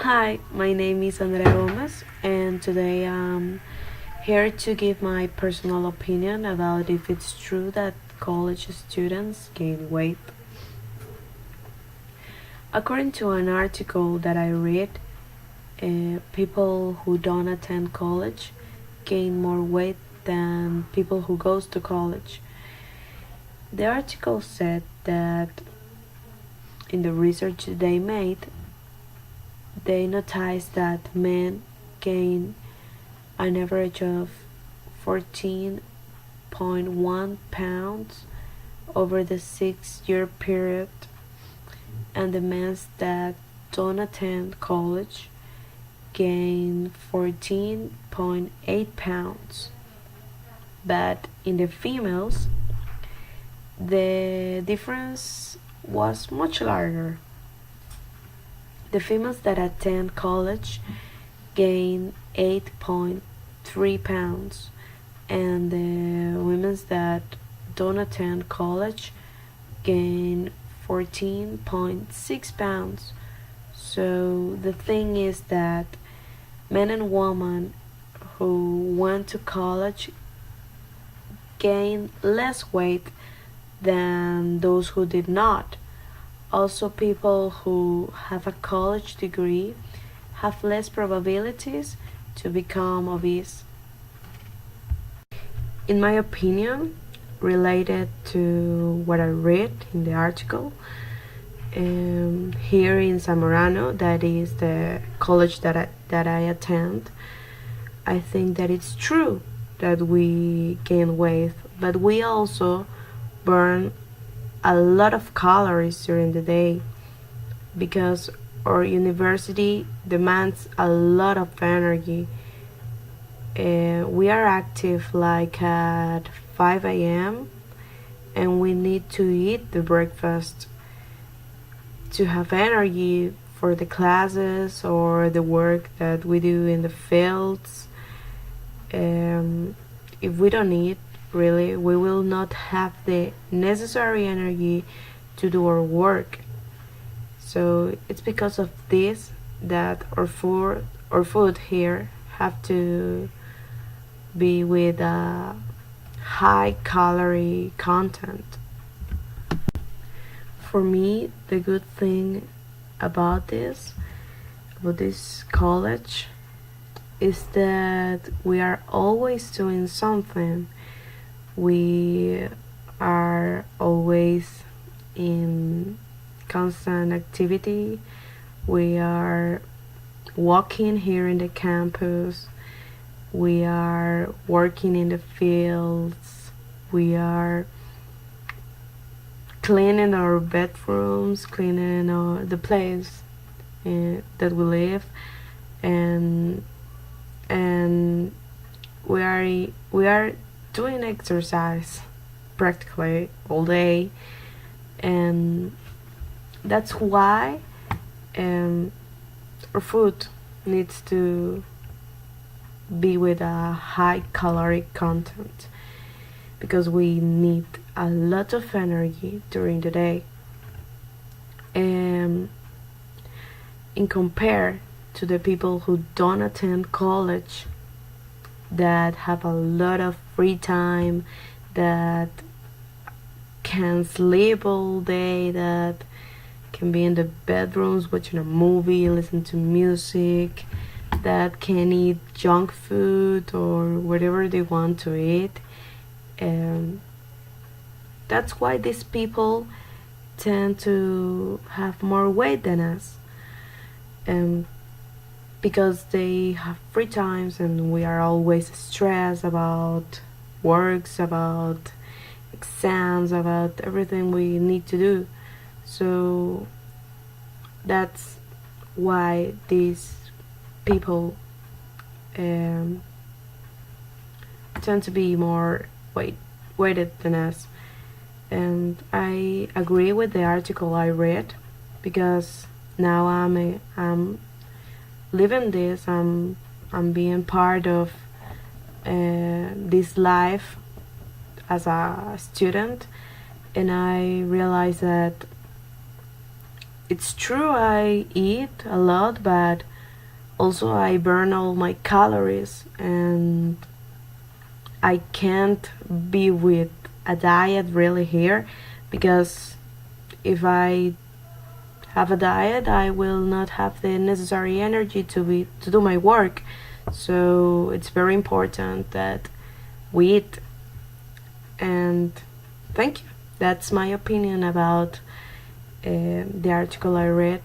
Hi, my name is ANDREA, and today I'm here to give my personal opinion about if it's true that college students gain weight. According to an article that I read, people who don't attend college gain more weight than people who goes to college. The article said that in the research they made, they noticed that men gain an average of 14.1 pounds over the 6-year period, and the men that don't attend college gain 14.8 pounds. But in the females, the difference was much larger. The females that attend college gain 8.3 pounds, and the women that don't attend college gain 14.6 pounds. So the thing is that men and women who went to college gain less weight than those who did not. Also, people who have a college degree have less probabilities to become obese. In my opinion, related to what I read in the article, here in Zamorano, that is the college that I attend, I think that it's true that we gain weight, but we also burn a lot of calories during the day because our university demands a lot of energy. We are active like at 5 a.m. and we need to eat the breakfast to have energy for the classes or the work that we do in the fields. If we don't eat, really, we will not have the necessary energy to do our work. So it's because of this that our food here have to be with a high calorie content. For me, the good thing about this college is that we are always doing something. We are always in constant activity. We are walking here in the campus. We are working in the fields. We are cleaning our bedrooms, cleaning the place that we live, and we are doing exercise practically all day, and that's why our food needs to be with a high caloric content because we need a lot of energy during the day. In compare to the people who don't attend college, that have a lot of free time, that can sleep all day, that can be in the bedrooms watching a movie, listen to music, that can eat junk food or whatever they want to eat. That's why these people tend to have more weight than us. Because they have free times and we are always stressed about works, about exams, about everything we need to do. So that's why these people tend to be more weighted than us. And I agree with the article I read because now I'm living this. I'm being part of this life as a student, and I realized that it's true I eat a lot, but also I burn all my calories, and I can't be with a diet really here, because if I have a diet, I will not have the necessary energy to do my work. So it's very important that we eat. And thank you. That's my opinion about the article I read.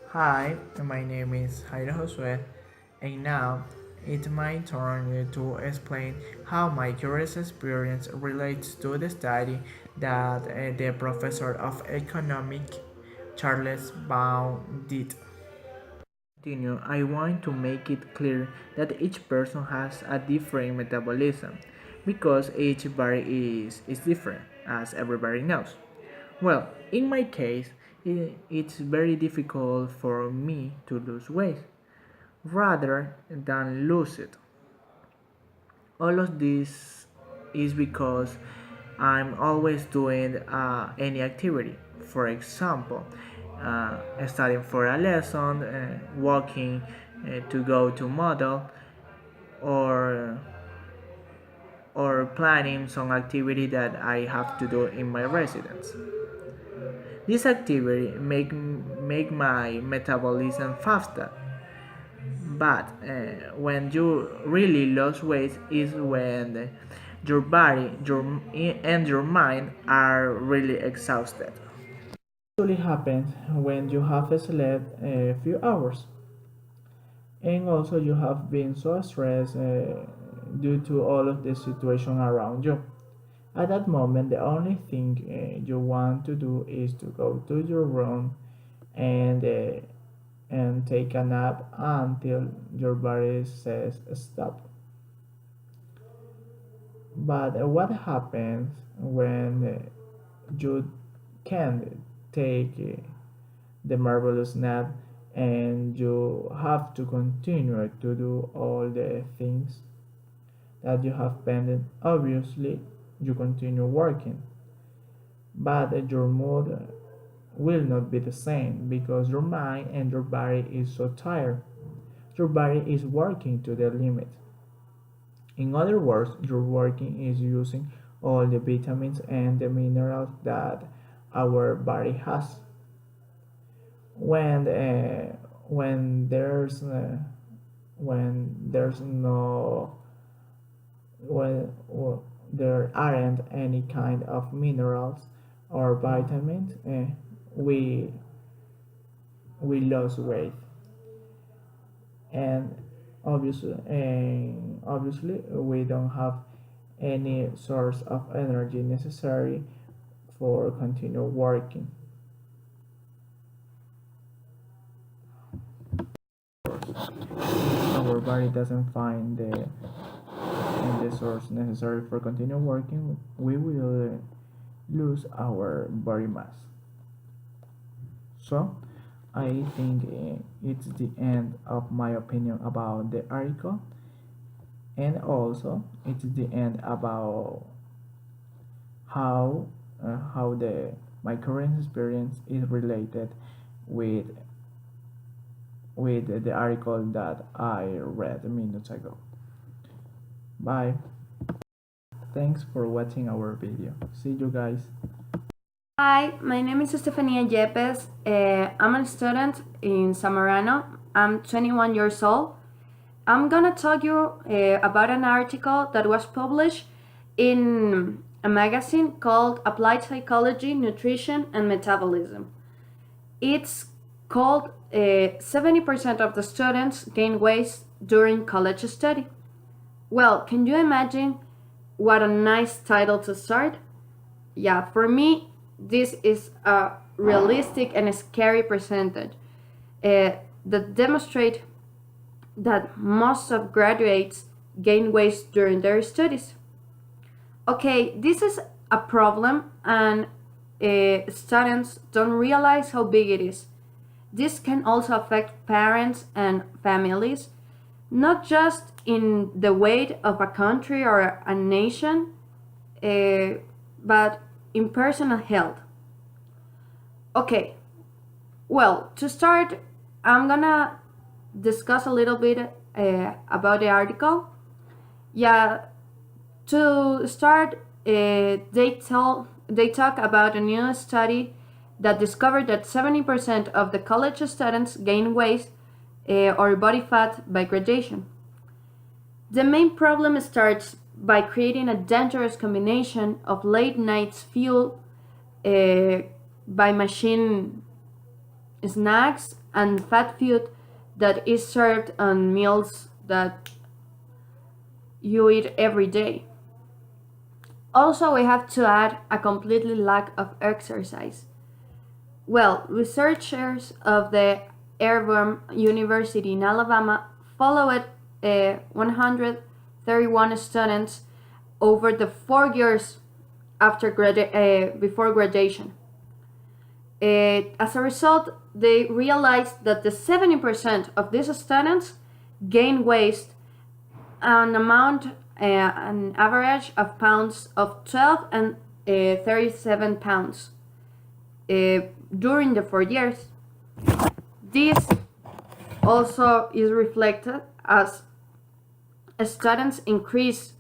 Hi, my name is JAYRO, and now it's my turn to explain how my curious experience relates to the study that the professor of economics Charles Baum did. Continue, I want to make it clear that each person has a different metabolism because each body is different, as everybody knows. Well, in my case, it's very difficult for me to lose weight rather than lose it. All of this is because I'm always doing any activity. For example, studying for a lesson, walking to go to model, or planning some activity that I have to do in my residence. This activity make my metabolism faster, but when you really lose weight is when your body and your mind are really exhausted. It usually happens when you have slept a few hours and also you have been so stressed due to all of the situation around you. At that moment, the only thing you want to do is to go to your room and uh, and take a nap until your body says stop. But what happens when you can't take the marvelous nap and you have to continue to do all the things that you have pending? Obviously, you continue working, but your mood will not be the same because your mind and your body is so tired. Your body is working to the limit. In other words, your working is using all the vitamins and the minerals that our body has. When uh, when there's uh, when there's no when there aren't any kind of minerals or vitamins, we we lose weight, and obviously we don't have any source of energy necessary for continue working. Our body doesn't find the source necessary for continue working, we will lose our body mass. So I think it's the end of my opinion about the article, and also it's the end about how the my current experience is related with the article that I read minutes ago. Bye. Thanks for watching our video. See you guys. Hi, my name is ESTEFANIA YEPEZ. I'm a student in Zamorano. I'm 21 years old. I'm gonna talk you about an article that was published in a magazine called Applied Psychology, Nutrition and Metabolism. It's called 70% of the students gain weight during college study. Well, can you imagine what a nice title to start? Yeah, for me, this is a realistic and a scary percentage that demonstrate that most of graduates gain weight during their studies. Okay, this is a problem, and students don't realize how big it is. This can also affect parents and families, not just in the weight of a country or a nation, but in personal health. Okay, Well, to start, I'm gonna discuss a little bit about the article. Yeah, to start, they talk about a new study that discovered that 70% of the college students gain weight or body fat by graduation. The main problem starts by creating a dangerous combination of late nights fuel uh, by machine snacks and fat food that is served on meals that you eat every day. Also, we have to add a completely lack of exercise. Well, researchers of the Airborne University in Alabama followed 131 students over the 4 years before graduation. As a result, they realized that the 70% of these students gain weight an average of pounds of 12 and 37 pounds during the 4 years. This also is reflected as students increase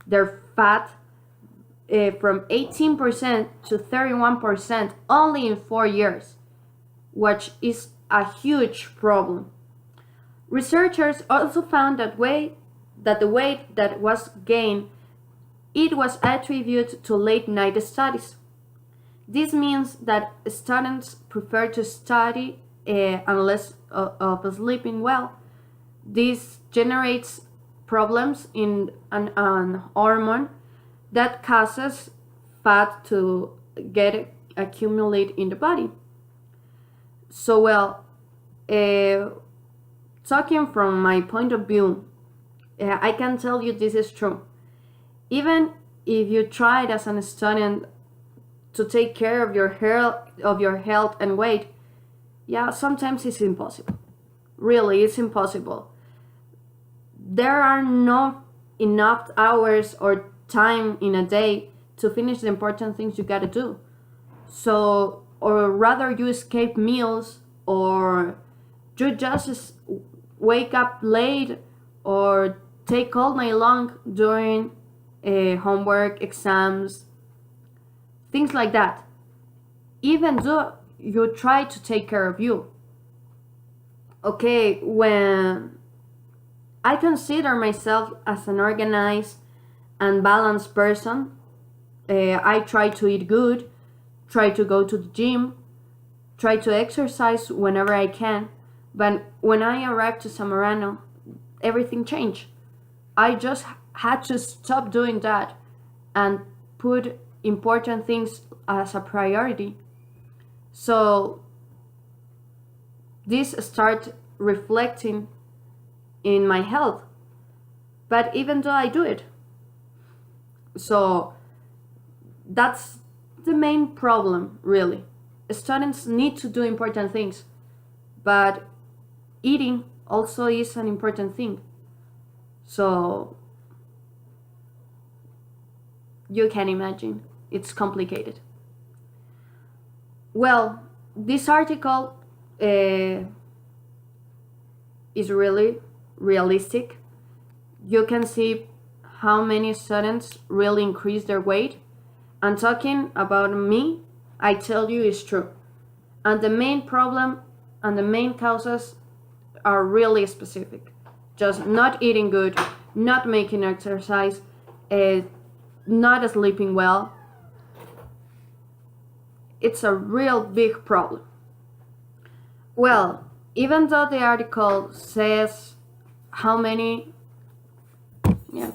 their fat from 18% to 31% only in 4 years, which is a huge problem. Researchers also found that the weight that was gained, it was attributed to late night studies. This means that students prefer to study unless of sleeping well. This generates problems in an hormone that causes fat to get accumulate in the body. So well, talking from my point of view, I can tell you this is true. Even if you tried as a student to take care of your health and weight, yeah, sometimes it's impossible. Really, it's impossible. There are not enough hours or time in a day to finish the important things you gotta do. So, or rather, you escape meals, or you just wake up late, or take all night long during homework, exams, things like that. Even though you try to take care of you. Okay, when I consider myself as an organized and balanced person, I try to eat good, try to go to the gym, try to exercise whenever I can. But when I arrived to Zamorano, everything changed. I just had to stop doing that and put important things as a priority. So this start reflecting in my health. But even though I do it, so that's the main problem, really. Students need to do important things, but eating also is an important thing. So you can imagine it's complicated. Well, this article is really realistic. You can see how many students really increase their weight. And talking about me, I tell you it's true. And the main problem and the main causes are really specific. Just not eating good, not making exercise, not sleeping well. It's a real big problem. Well, even though the article says how many, yeah,